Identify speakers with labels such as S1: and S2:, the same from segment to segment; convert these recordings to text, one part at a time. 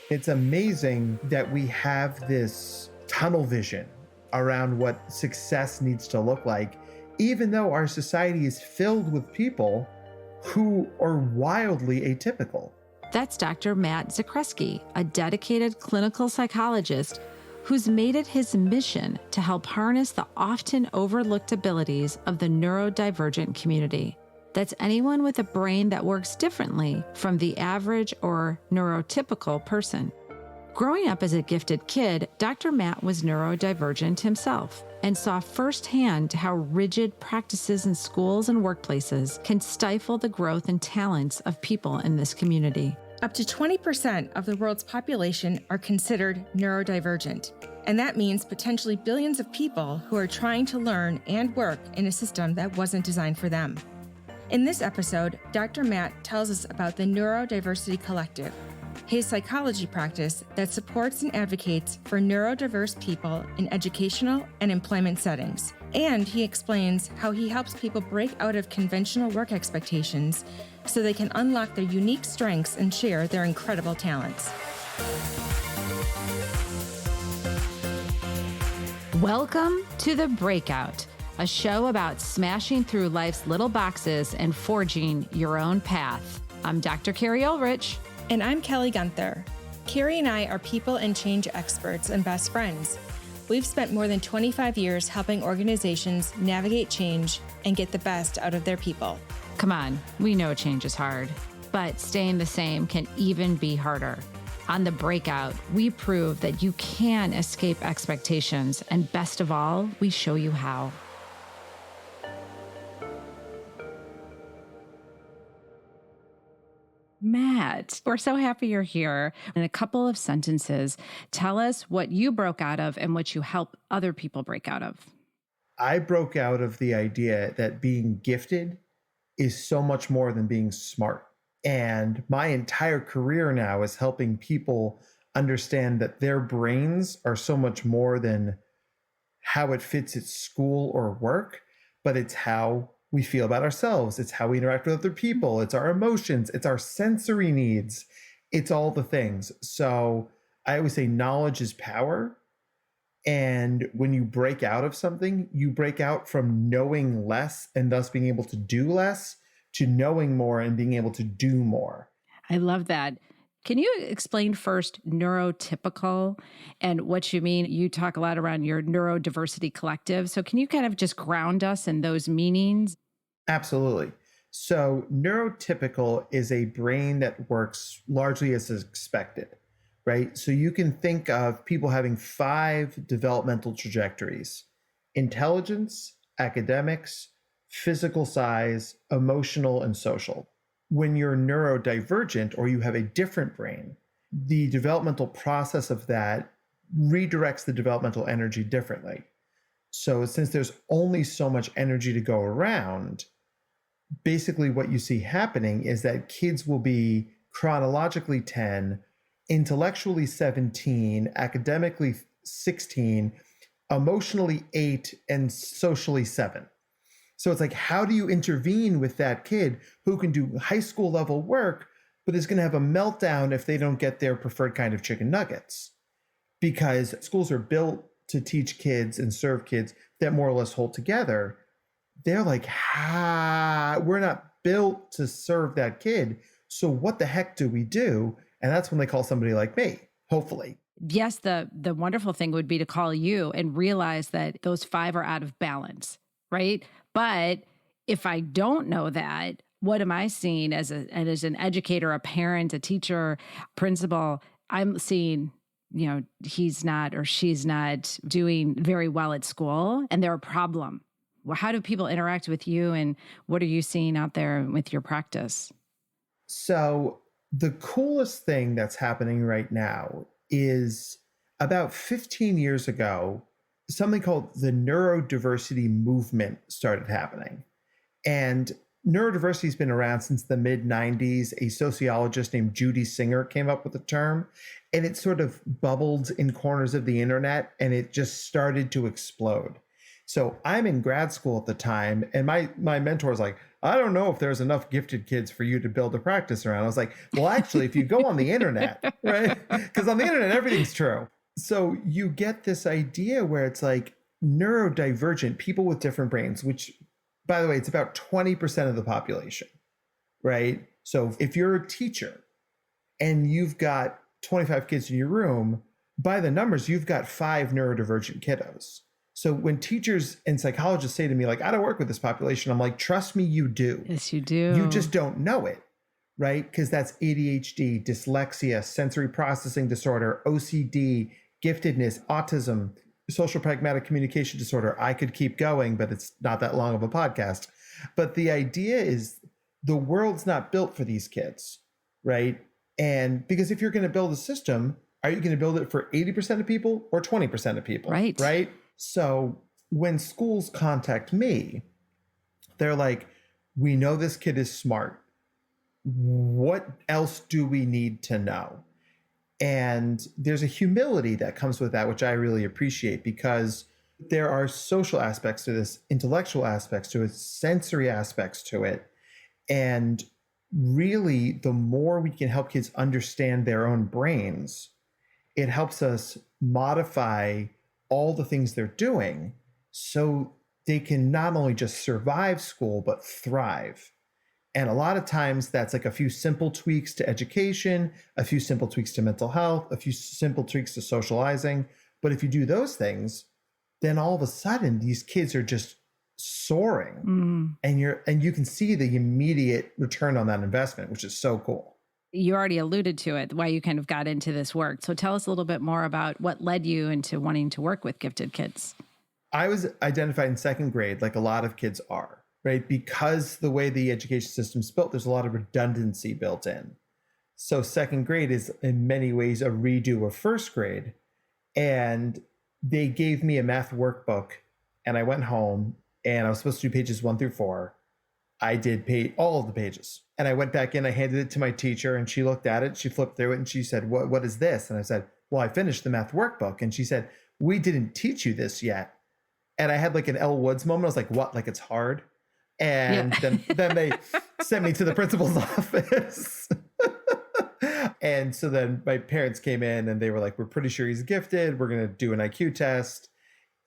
S1: It's amazing that we have this tunnel vision around what success needs to look like, even though our society is filled with people who are wildly atypical.
S2: That's Dr. Matt Zakreski, a dedicated clinical psychologist who's made it his mission to help harness the often overlooked abilities of the neurodivergent community. That's anyone with a brain that works differently from the average or neurotypical person. Growing up as a gifted kid, Dr. Matt was neurodivergent himself and saw firsthand how rigid practices in schools and workplaces can stifle the growth and talents of people in this community.
S3: Up to 20% of the world's population are considered neurodivergent, and that means potentially billions of people who are trying to learn and work in a system that wasn't designed for them. In this episode, Dr. Matt tells us about the Neurodiversity Collective, his psychology practice that supports and advocates for neurodiverse people in educational and employment settings. And he explains how he helps people break out of conventional work expectations so they can unlock their unique strengths and share their incredible talents.
S2: Welcome to The Breakout, a show about smashing through life's little boxes and forging your own path. I'm Dr. Carrie Ulrich.
S3: And I'm Kelly Gunther. Carrie and I are people and change experts and best friends. We've spent more than 25 years helping organizations navigate change and get the best out of their people.
S2: Come on, we know change is hard, but staying the same can even be harder. On The Breakout, we prove that you can escape expectations, and best of all, we show you how. Matt, we're so happy you're here. In a couple of sentences, tell us what you broke out of and what you help other people break out of.
S1: I broke out of the idea that being gifted is so much more than being smart. And my entire career now is helping people understand that their brains are so much more than how it fits at school or work, but it's how we feel about ourselves. It's how we interact with other people. It's our emotions. It's our sensory needs. It's all the things. So I always say knowledge is power. And when you break out of something, you break out from knowing less and thus being able to do less to knowing more and being able to do more.
S2: I love that. Can you explain first neurotypical and what you mean? You talk a lot around your neurodiversity collective. So can you kind of just ground us in those meanings?
S1: Absolutely. So neurotypical is a brain that works largely as expected, right? So you can think of people having 5 developmental trajectories: intelligence, academics, physical size, emotional, and social. When you're neurodivergent or you have a different brain, the developmental process of that redirects the developmental energy differently. So since there's only so much energy to go around, basically what you see happening is that kids will be chronologically 10, intellectually 17, academically 16, emotionally 8, and socially 7. So it's like, how do you intervene with that kid who can do high school level work, but is going to have a meltdown if they don't get their preferred kind of chicken nuggets? Because schools are built to teach kids and serve kids that more or less hold together. They're like, we're not built to serve that kid. So what the heck do we do? And that's when they call somebody like me, hopefully.
S2: Yes, the wonderful thing would be to call you and realize that those 5 are out of balance, right? But if I don't know that, what am I seeing as an educator, a parent, a teacher, principal? I'm seeing, he's not or she's not doing very well at school and they're a problem. Well, how do people interact with you and what are you seeing out there with your practice?
S1: So the coolest thing that's happening right now is about 15 years ago, something called the neurodiversity movement started happening. And neurodiversity has been around since the mid-90s. A sociologist named Judy Singer came up with the term, and it sort of bubbled in corners of the internet, and it just started to explode. So I'm in grad school at the time, and my mentor was like, I don't know if there's enough gifted kids for you to build a practice around. I was like, well, actually, if you go on the internet, right? Because on the internet, everything's true. So you get this idea where it's like neurodivergent, people with different brains, which, by the way, it's about 20% of the population, right? So if you're a teacher and you've got 25 kids in your room, by the numbers, you've got 5 neurodivergent kiddos. So when teachers and psychologists say to me, like, I don't work with this population, I'm like, trust me, you do.
S2: Yes, you do.
S1: You just don't know it, right? Because that's ADHD, dyslexia, sensory processing disorder, OCD, giftedness, autism, social pragmatic communication disorder. I could keep going, but it's not that long of a podcast. But the idea is the world's not built for these kids, right? And because if you're going to build a system, are you going to build it for 80% of people or 20% of people?
S2: Right.
S1: Right. So when schools contact me, they're like, we know this kid is smart. What else do we need to know? And there's a humility that comes with that, which I really appreciate, because there are social aspects to this, intellectual aspects to it, sensory aspects to it. And really, the more we can help kids understand their own brains, it helps us modify all the things they're doing so they can not only just survive school, but thrive. And a lot of times that's like a few simple tweaks to education, a few simple tweaks to mental health, a few simple tweaks to socializing. But if you do those things, then all of a sudden these kids are just soaring, and you can see the immediate return on that investment, which is so cool.
S2: You already alluded to it, why you kind of got into this work. So tell us a little bit more about what led you into wanting to work with gifted kids.
S1: I was identified in second grade, like a lot of kids are, right? Because the way the education system's built, there's a lot of redundancy built in. So second grade is in many ways a redo of first grade. And they gave me a math workbook, and I went home and I was supposed to do pages 1 through 4. I did all of the pages. And I went back in, I handed it to my teacher, and she looked at it, she flipped through it, and she said, what is this? And I said, well, I finished the math workbook. And she said, we didn't teach you this yet. And I had like an Elle Woods moment. I was like, what? Like it's hard? And then they sent me to the principal's office. And so then my parents came in and they were like, we're pretty sure he's gifted. We're going to do an IQ test.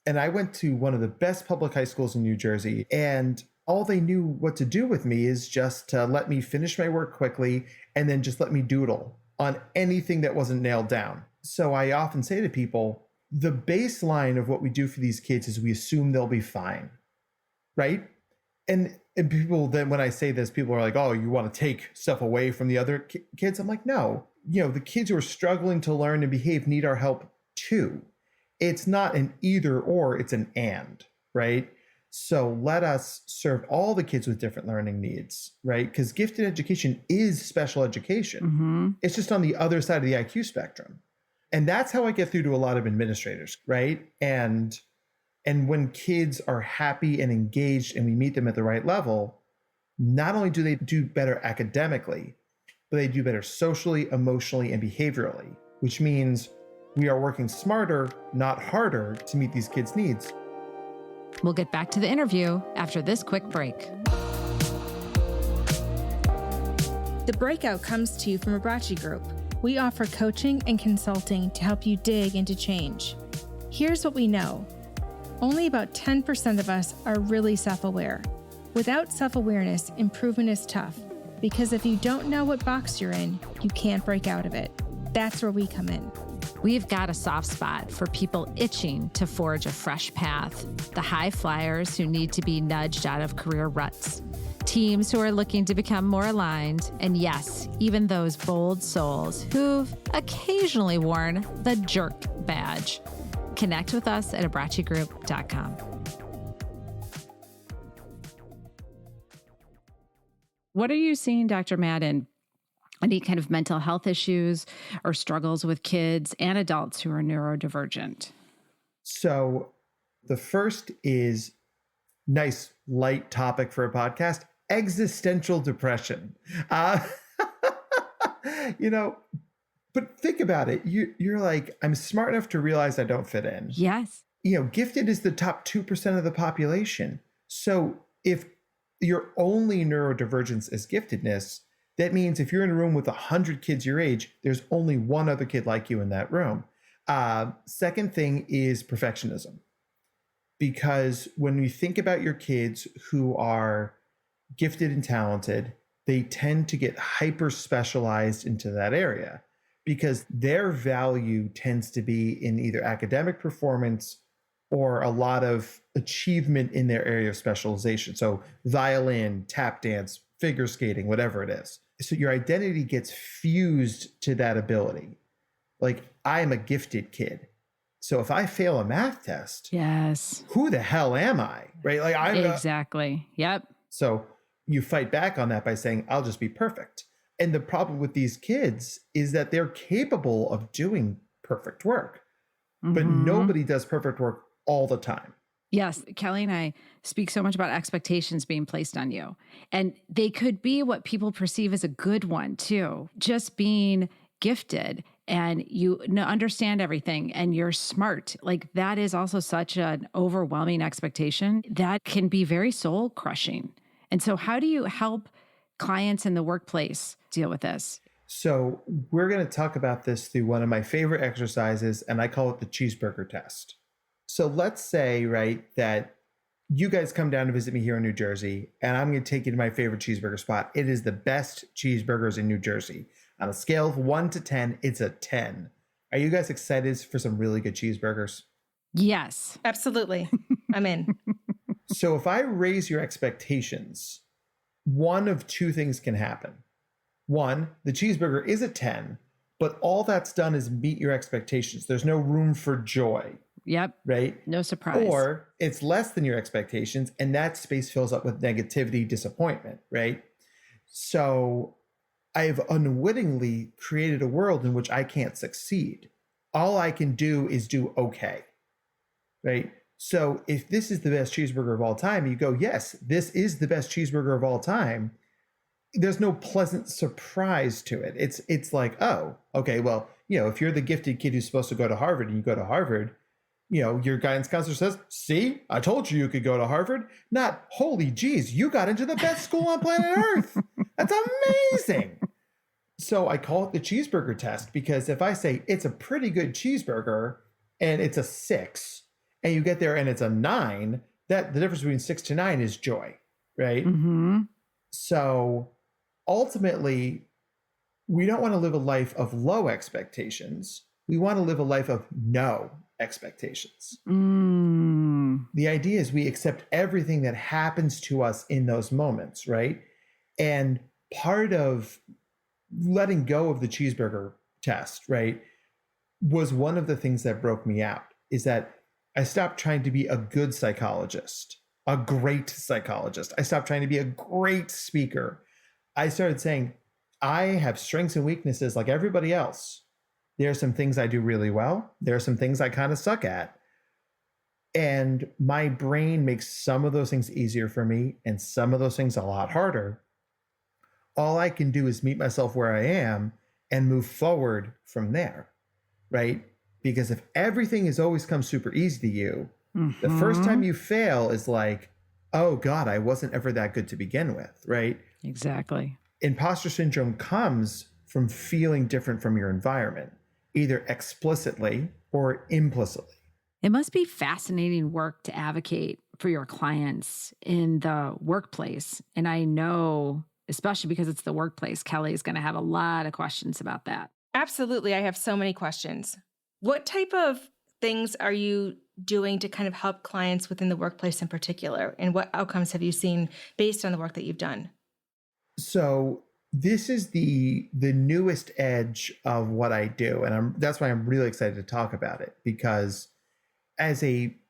S1: And I went to one of the best public high schools in New Jersey, and all they knew what to do with me is just to let me finish my work quickly and then just let me doodle on anything that wasn't nailed down. So I often say to people, the baseline of what we do for these kids is we assume they'll be fine, right? And people then, when I say this, people are like, oh, you want to take stuff away from the other kids? I'm like, no, the kids who are struggling to learn and behave need our help too. It's not an either or, it's an and, right? So let us serve all the kids with different learning needs, right? Because gifted education is special education. Mm-hmm. It's just on the other side of the IQ spectrum. And that's how I get through to a lot of administrators, right? And when kids are happy and engaged and we meet them at the right level, not only do they do better academically, but they do better socially, emotionally, and behaviorally, which means we are working smarter, not harder, to meet these kids' needs.
S2: We'll get back to the interview after this quick break.
S3: The Breakout comes to you from a Abrachi Group. We offer coaching and consulting to help you dig into change. Here's what we know. Only about 10% of us are really self-aware. Without self-awareness, improvement is tough, because if you don't know what box you're in, you can't break out of it. That's where we come in.
S2: We've got a soft spot for people itching to forge a fresh path, the high flyers who need to be nudged out of career ruts, teams who are looking to become more aligned, and yes, even those bold souls who've occasionally worn the jerk badge. Connect with us at abrachigroup.com. What are you seeing, Dr. Madden? Any kind of mental health issues or struggles with kids and adults who are neurodivergent?
S1: So the first is nice, light topic for a podcast, existential depression. But think about it. You're like, I'm smart enough to realize I don't fit in.
S2: Yes.
S1: Gifted is the top 2% of the population. So if your only neurodivergence is giftedness, that means if you're in a room with 100 kids your age, there's only one other kid like you in that room. Second thing is perfectionism. Because when you think about your kids who are gifted and talented, they tend to get hyper specialized into that area because their value tends to be in either academic performance or a lot of achievement in their area of specialization. So violin, tap dance, figure skating, whatever it is. So your identity gets fused to that ability. Like, I am a gifted kid. So if I fail a math test,
S2: yes,
S1: who the hell am I? Right? Like, I'm
S2: exactly. Yep.
S1: So you fight back on that by saying, I'll just be perfect. And the problem with these kids is that they're capable of doing perfect work, but nobody does perfect work all the time.
S2: Yes, Kelly and I speak so much about expectations being placed on you. And they could be what people perceive as a good one too. Just being gifted and you understand everything and you're smart. Like, that is also such an overwhelming expectation that can be very soul crushing. And so how do you help clients in the workplace deal with this?
S1: So we're going to talk about this through one of my favorite exercises, and I call it the cheeseburger test. So let's say, right, that you guys come down to visit me here in New Jersey, and I'm going to take you to my favorite cheeseburger spot. It is the best cheeseburgers in New Jersey. On a scale of 1 to 10, it's a 10. Are you guys excited for some really good cheeseburgers?
S2: Yes.
S3: Absolutely. I'm in.
S1: So if I raise your expectations, one of two things can happen. One, the cheeseburger is a 10, but all that's done is meet your expectations. There's no room for joy.
S2: Yep.
S1: Right?
S2: No surprise.
S1: Or it's less than your expectations, and that space fills up with negativity, disappointment, right? So I've unwittingly created a world in which I can't succeed. All I can do is do okay, right? So if this is the best cheeseburger of all time, you go, yes, this is the best cheeseburger of all time. There's no pleasant surprise to it. It's like, oh, okay, well, if you're the gifted kid who's supposed to go to Harvard and you go to Harvard, your guidance counselor says, see, I told you could go to Harvard. Not, holy geez, you got into the best school on planet Earth. That's amazing. So I call it the cheeseburger test, because if I say it's a pretty good cheeseburger and it's a 6, and you get there and it's a 9, that the difference between 6 to 9 is joy, right? So ultimately, we don't want to live a life of low expectations. We want to live a life of no expectations. The idea is we accept everything that happens to us in those moments, right? And part of letting go of the cheeseburger test, right, was one of the things that broke me out, is that I stopped trying to be a good psychologist, a great psychologist. I stopped trying to be a great speaker. I started saying, I have strengths and weaknesses like everybody else. There are some things I do really well. There are some things I kind of suck at. And my brain makes some of those things easier for me and some of those things a lot harder. All I can do is meet myself where I am and move forward from there, right? Because if everything has always come super easy to you, the first time you fail is like, oh God, I wasn't ever that good to begin with, right?
S2: Exactly.
S1: Imposter syndrome comes from feeling different from your environment, either explicitly or implicitly.
S2: It must be fascinating work to advocate for your clients in the workplace. And I know, especially because it's the workplace, Kelly is going to have a lot of questions about that.
S3: Absolutely. I have so many questions. What type of things are you doing to kind of help clients within the workplace in particular? And what outcomes have you seen based on the work that you've done?
S1: So this is the newest edge of what I do. And that's why I'm really excited to talk about it, because as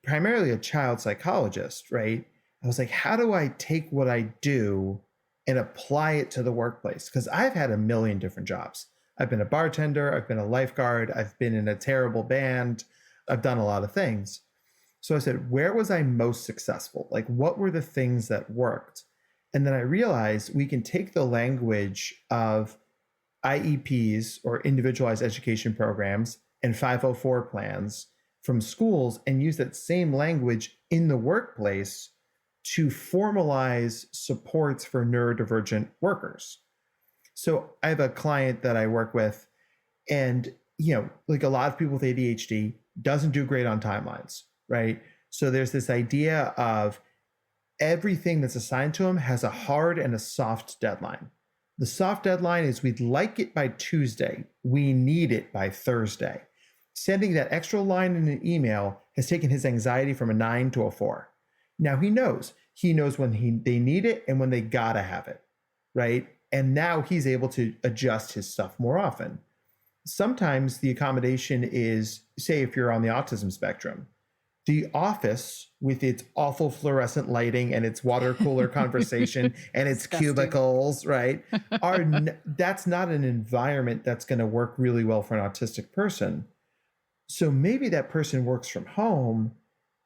S1: primarily a child psychologist, right, I was like, how do I take what I do and apply it to the workplace? Because I've had a million different jobs. I've been a bartender, I've been a lifeguard, I've been in a terrible band, I've done a lot of things. So I said, where was I most successful? Like, what were the things that worked? And then I realized we can take the language of IEPs, or individualized education programs, and 504 plans from schools and use that same language in the workplace to formalize supports for neurodivergent workers. So I have a client that I work with, and like a lot of people with ADHD, doesn't do great on timelines, right? So there's this idea of everything that's assigned to him has a hard and a soft deadline. The soft deadline is we'd like it by Tuesday. We need it by Thursday. Sending that extra line in an email has taken his anxiety from a 9 to a 4. Now he knows when they need it and when they gotta have it, right? And now he's able to adjust his stuff more often. Sometimes the accommodation is, say, if you're on the autism spectrum, the office with its awful fluorescent lighting and its water cooler conversation and its cubicles, right? That's not an environment that's going to work really well for an autistic person. So maybe that person works from home,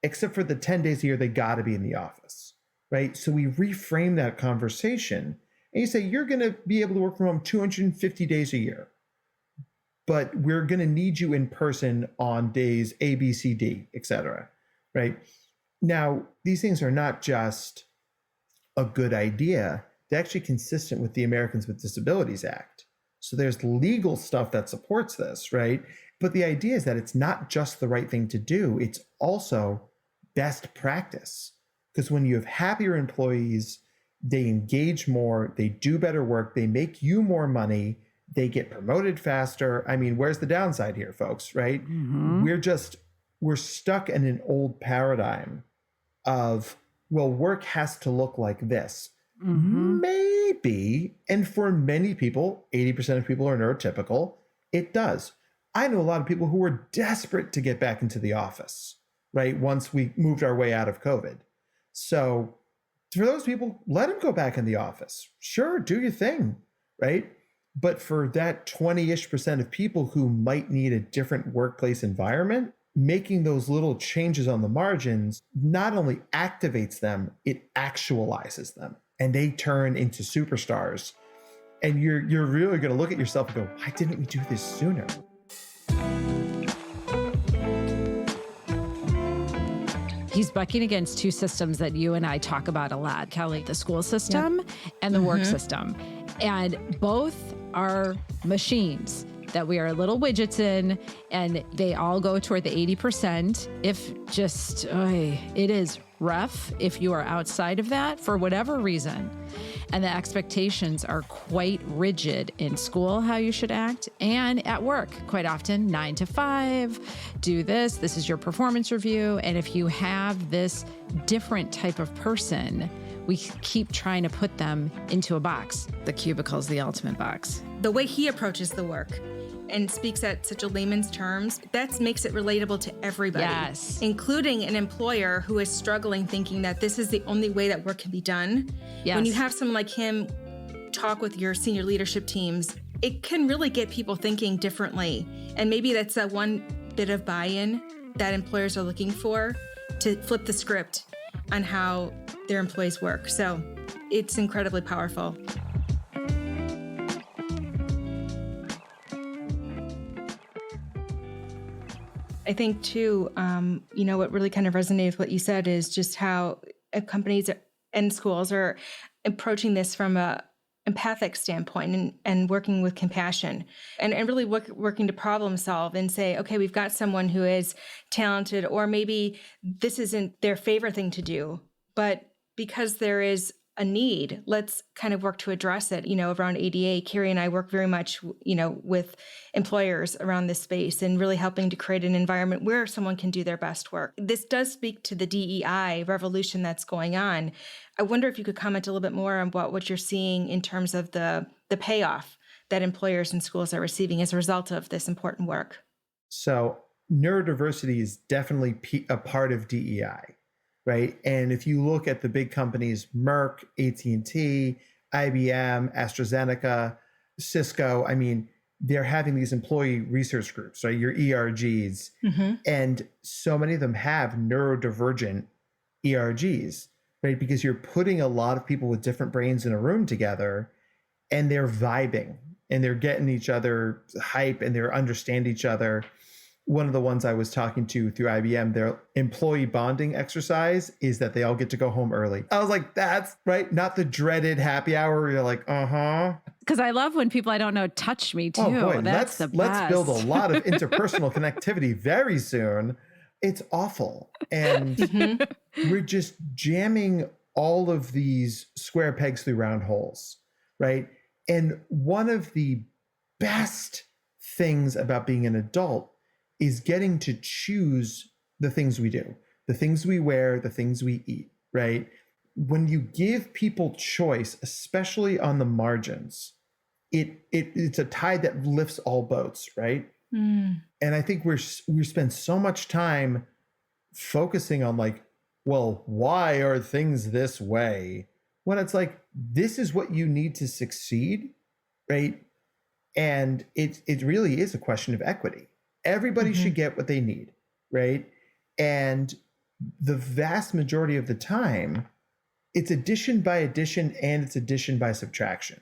S1: except for the 10 days a year they got to be in the office, right? So we reframe that conversation and you say, you're going to be able to work from home 250 days a year, but we're going to need you in person on days A, B, C, D, et cetera, right? Now, these things are not just a good idea. They're actually consistent with the Americans with Disabilities Act. So there's legal stuff that supports this, right? But the idea is that it's not just the right thing to do. It's also best practice. Because when you have happier employees, they engage more, they do better work, they make you more money, they get promoted faster. I mean, where's the downside here, folks, right?
S4: Mm-hmm.
S1: We're stuck in an old paradigm of, well, work has to look like this.
S4: Mm-hmm.
S1: Maybe, and for many people, 80% of people are neurotypical, it does. I know a lot of people who were desperate to get back into the office, right? Once we moved our way out of COVID. So for those people, let them go back in the office. Sure, do your thing, right? But for that 20-ish% of people who might need a different workplace environment, making those little changes on the margins not only activates them, it actualizes them. And they turn into superstars. And you're really going to look at yourself and go, why didn't we do this sooner?
S2: He's bucking against two systems that you and I talk about a lot, Kelly, the school system and the work system. And both are machines that we are little widgets in, and they all go toward the 80%. If just, it is rough if you are outside of that for whatever reason. And the expectations are quite rigid in school, how you should act, and at work, quite often 9 to 5, do this is your performance review. And if you have this different type of person, we keep trying to put them into a box. The cubicle is the ultimate box.
S3: The way he approaches the work and speaks at such a layman's terms, that makes it relatable to everybody,
S2: yes,
S3: including an employer who is struggling, thinking that this is the only way that work can be done.
S2: Yes.
S3: When you have someone like him talk with your senior leadership teams, it can really get people thinking differently. And maybe that's that one bit of buy-in that employers are looking for to flip the script on how their employees work. So it's incredibly powerful. I think too, what really kind of resonated with what you said is just how companies and schools are approaching this from a empathic standpoint and working with compassion and really working to problem solve and say, okay, we've got someone who is talented, or maybe this isn't their favorite thing to do, but because there is a need, let's kind of work to address it. Around ADA, Carrie and I work very much, with employers around this space and really helping to create an environment where someone can do their best work. This does speak to the DEI revolution that's going on. I wonder if you could comment a little bit more on what you're seeing in terms of the payoff that employers and schools are receiving as a result of this important work.
S1: So neurodiversity is definitely a part of DEI. Right. And if you look at the big companies, Merck, AT&T, IBM, AstraZeneca, Cisco, they're having these employee research groups, right? Your ERGs. Mm-hmm. And so many of them have neurodivergent ERGs, right? Because you're putting a lot of people with different brains in a room together and they're vibing and they're getting each other hype and they're understand each other. one of the ones I was talking to through IBM, their employee bonding exercise is that they all get to go home early. I was like, that's right. Not the dreaded happy hour where you're like,
S2: Because I love when people I don't know touch me too.
S1: Oh boy,
S2: That's the best.
S1: let's build a lot of interpersonal connectivity very soon. It's awful. And we're just jamming all of these square pegs through round holes, right? And one of the best things about being an adult is getting to choose the things we do, the things we wear, the things we eat, right? When you give people choice, especially on the margins, it's a tide that lifts all boats, right? And I think we spend so much time focusing on like, well, why are things this way? When it's like, this is what you need to succeed, right? And it really is a question of equity. Everybody should get what they need, right? And the vast majority of the time, it's addition by addition and it's addition by subtraction,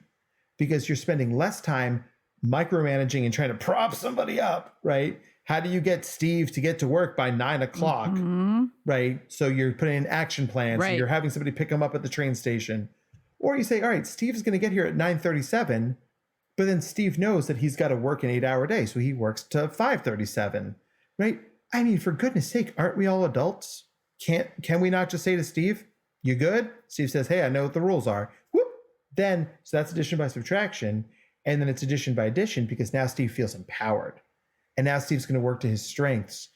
S1: because you're spending less time micromanaging and trying to prop somebody up, right? How do you get Steve to get to work by 9 o'clock, right? So you're putting in action plans,
S2: Right.
S1: and you're having somebody pick him up at the train station. Or you say, all right, Steve's going to get here at 9:37, but then Steve knows that he's got to work an 8-hour day, so he works to 5:37, right? I mean, for goodness sake, aren't we all adults? Can we not just say to Steve, you good? Steve says, hey, I know what the rules are. Whoop. Then, so that's addition by subtraction. And then it's addition by addition, because now Steve feels empowered. And now Steve's going to work to his strengths.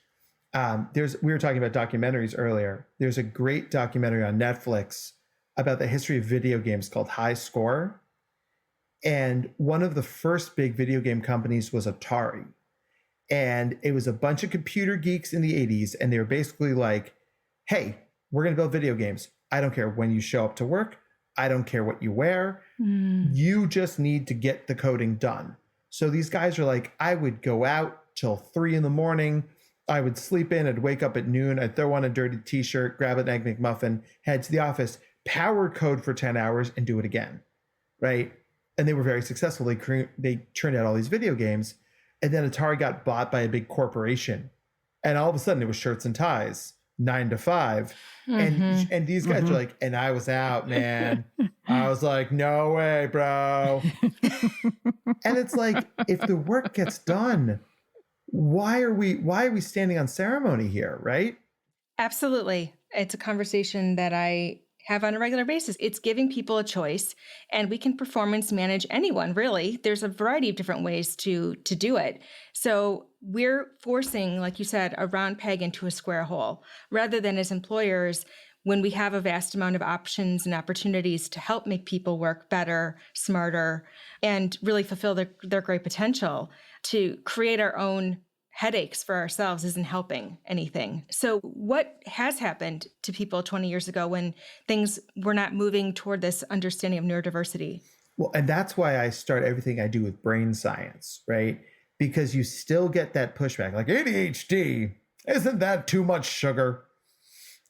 S1: We were talking about documentaries earlier. There's a great documentary on Netflix about the history of video games called High Score. And one of the first big video game companies was Atari. And it was a bunch of computer geeks in the 80s. And they were basically like, hey, we're going to build video games. I don't care when you show up to work. I don't care what you wear. You just need to get the coding done. So these guys are like, I would go out till 3 a.m. I would sleep in. I'd wake up at noon. I'd throw on a dirty t-shirt, grab an Egg McMuffin, head to the office, power code for 10 hours and do it again, right? And they were very successful. They churned out all these video games. And then Atari got bought by a big corporation. And all of a sudden it was shirts and ties, 9 to 5. And these guys are like, and I was out, man. I was like, no way, bro. And it's like, if the work gets done, why are we standing on ceremony here, right?
S3: Absolutely. It's a conversation that I have on a regular basis. It's giving people a choice, and we can performance manage anyone, really. There's a variety of different ways to do it. So we're forcing, like you said, a round peg into a square hole, rather than as employers, when we have a vast amount of options and opportunities to help make people work better, smarter, and really fulfill their great potential, to create our own headaches for ourselves isn't helping anything. So what has happened to people 20 years ago when things were not moving toward this understanding of neurodiversity?
S1: Well, and that's why I start everything I do with brain science, right? Because you still get that pushback, like ADHD, isn't that too much sugar?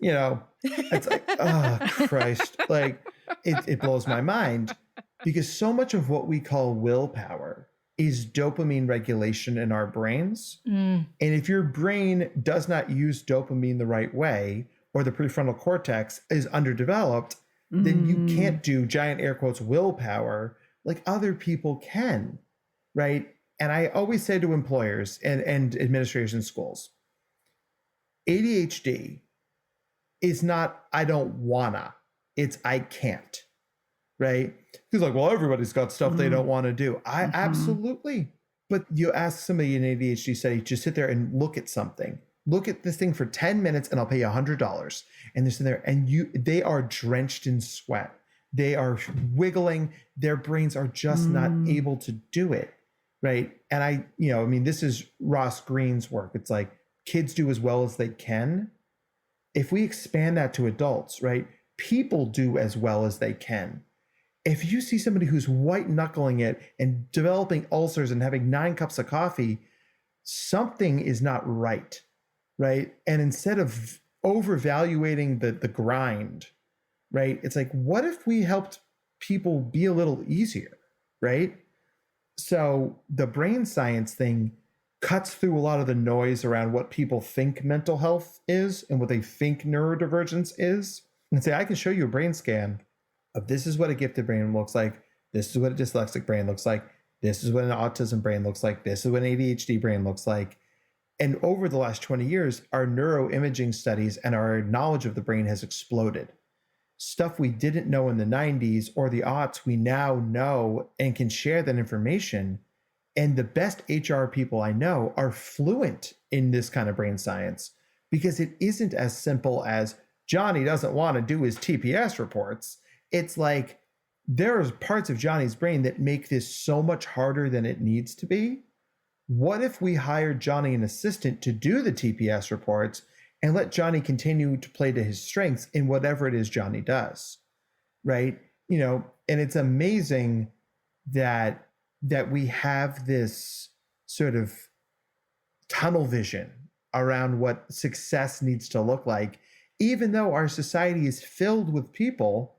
S1: You know, it's like, oh, Christ. Like, it blows my mind, because so much of what we call willpower is dopamine regulation in our brains. And if your brain does not use dopamine the right way, or the prefrontal cortex is underdeveloped, then you can't do, giant air quotes, willpower like other people can, right? And I always say to employers and administrators in schools, ADHD is not, I don't wanna, it's I can't, right? He's like, well, everybody's got stuff they don't want to do. I absolutely. But you ask somebody in ADHD study, just sit there and look at something. Look at this thing for 10 minutes and I'll pay you $100. And they're sitting there and they are drenched in sweat. They are wiggling. Their brains are just not able to do it, right? And I mean, this is Ross Greene's work. It's like, kids do as well as they can. If we expand that to adults, right? People do as well as they can. If you see somebody who's white knuckling it and developing ulcers and having 9 cups of coffee, something is not right, right? And instead of overvaluating the grind, right? It's like, what if we helped people be a little easier, right? So the brain science thing, cuts through a lot of the noise around what people think mental health is and what they think neurodivergence is, and say, I can show you a brain scan of this is what a gifted brain looks like, this is what a dyslexic brain looks like, this is what an autism brain looks like, this is what an ADHD brain looks like. And over the last 20 years, our neuroimaging studies and our knowledge of the brain has exploded. Stuff we didn't know in the 90s or the aughts, we now know and can share that information. And the best HR people I know are fluent in this kind of brain science, because it isn't as simple as Johnny doesn't want to do his TPS reports. It's like there's parts of Johnny's brain that make this so much harder than it needs to be. What if we hired Johnny an assistant to do the TPS reports and let Johnny continue to play to his strengths in whatever it is Johnny does, right? And it's amazing that we have this sort of tunnel vision around what success needs to look like, even though our society is filled with people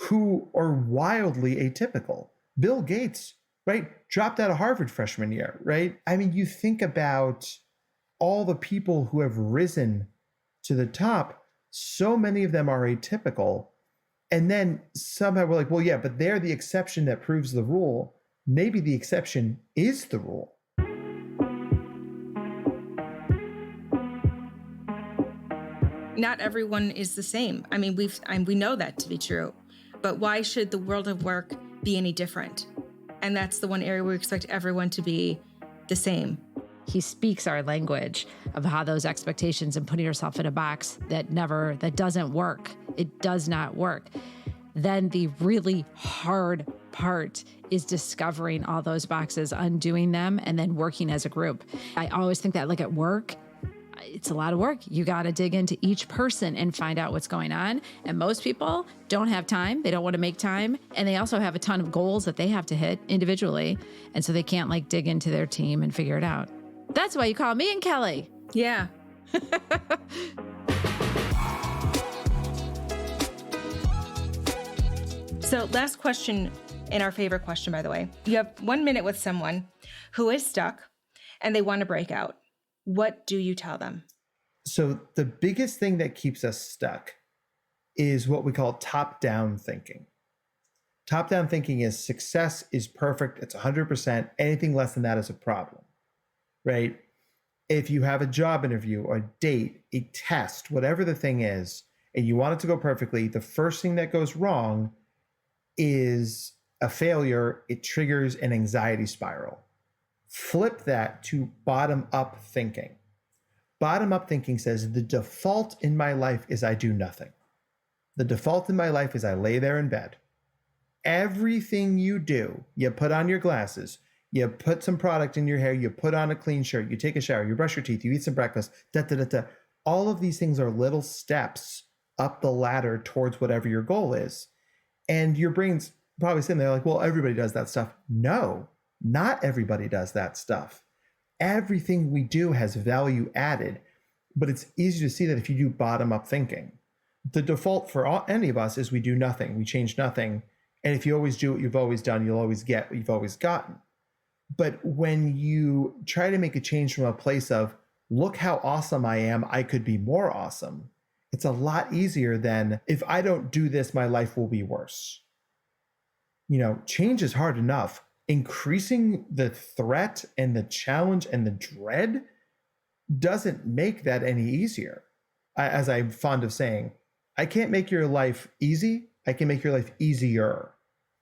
S1: who are wildly atypical. Bill Gates, right, dropped out of Harvard freshman year, right? I mean, you think about all the people who have risen to the top, so many of them are atypical. And then somehow we're like, well, yeah, but they're the exception that proves the rule. Maybe the exception is the rule.
S3: Not everyone is the same. I mean, we know that to be true. But why should the world of work be any different? And that's the one area we expect everyone to be the same.
S2: He speaks our language of how those expectations and putting yourself in a box that doesn't work. It does not work. Then the really hard part is discovering all those boxes, undoing them, and then working as a group. I always think that, like at work, it's a lot of work. You got to dig into each person and find out what's going on. And most people don't have time. They don't want to make time. And they also have a ton of goals that they have to hit individually. And so they can't dig into their team and figure it out. That's why you call me and Kelly.
S3: Yeah. So last question, and our favorite question, by the way. You have 1 minute with someone who is stuck and they want to break out. What do you tell them?
S1: So the biggest thing that keeps us stuck is what we call top-down thinking. Top-down thinking is success is perfect. It's 100%. Anything less than that is a problem, right? If you have a job interview or a date, a test, whatever the thing is, and you want it to go perfectly, the first thing that goes wrong is a failure. It triggers an anxiety spiral. Flip that to bottom-up thinking. Bottom-up thinking says the default in my life is I do nothing. The default in my life is I lay there in bed. Everything you do, you put on your glasses, you put some product in your hair, you put on a clean shirt, you take a shower, you brush your teeth, you eat some breakfast, All of these things are little steps up the ladder towards whatever your goal is. And your brain's probably sitting there like, well, everybody does that stuff. No, not everybody does that stuff. Everything we do has value added, but it's easy to see that if you do bottom-up thinking. The default for any of us is we do nothing, we change nothing. And if you always do what you've always done, you'll always get what you've always gotten. But when you try to make a change from a place of, look how awesome I am, I could be more awesome, it's a lot easier than, if I don't do this, my life will be worse. Change is hard enough. Increasing the threat and the challenge and the dread doesn't make that any easier. As I'm fond of saying, I can't make your life easy, I can make your life easier.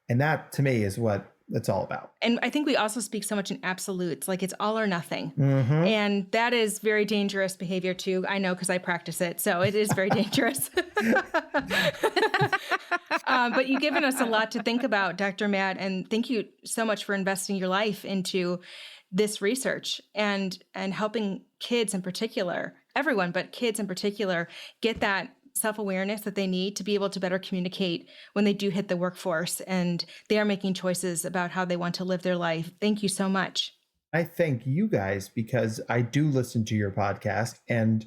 S1: And that, to me, is what it's all about.
S3: And I think we also speak so much in absolutes, like it's all or nothing.
S1: Mm-hmm.
S3: And that is very dangerous behavior too. I know because I practice it. So it is very dangerous. But you've given us a lot to think about, Dr. Matt, and thank you so much for investing your life into this research and helping kids in particular, everyone, but kids in particular, get that self-awareness that they need to be able to better communicate when they do hit the workforce and they are making choices about how they want to live their life. Thank you so much.
S1: I thank you guys because I do listen to your podcast and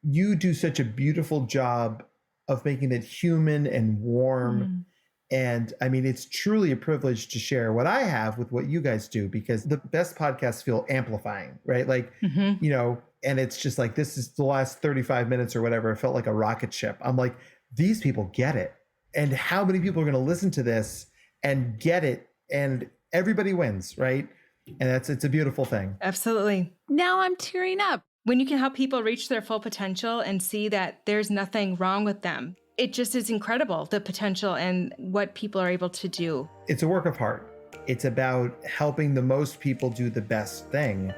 S1: you do such a beautiful job of making it human and warm And I mean, it's truly a privilege to share what I have with what you guys do, because the best podcasts feel amplifying, right? Like, you know, and it's just like, this is the last 35 minutes or whatever. It felt like a rocket ship. I'm like, these people get it. And how many people are going to listen to this and get it? And everybody wins, right? And it's a beautiful thing.
S3: Absolutely.
S2: Now I'm tearing up.
S3: When you can help people reach their full potential and see that there's nothing wrong with them, it just is incredible, the potential and what people are able to do.
S1: It's a work of art. It's about helping the most people do the best thing.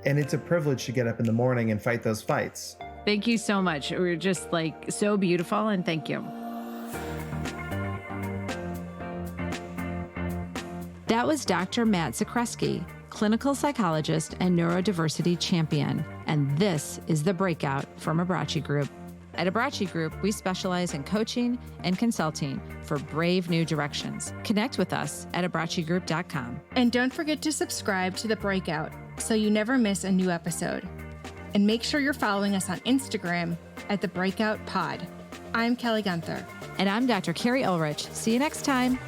S1: And it's a privilege to get up in the morning and fight those fights.
S2: Thank you so much. We're just like so beautiful, and thank you. That was Dr. Matt Zakreski, clinical psychologist and neurodiversity champion. And this is The Breakout from Abrachi Group. At Abrachi Group, we specialize in coaching and consulting for brave new directions. Connect with us at abrachigroup.com.
S3: And don't forget to subscribe to The Breakout so you never miss a new episode. And make sure you're following us on Instagram at The Breakout Pod. I'm Kelly Gunther.
S2: And I'm Dr. Carrie Ulrich. See you next time.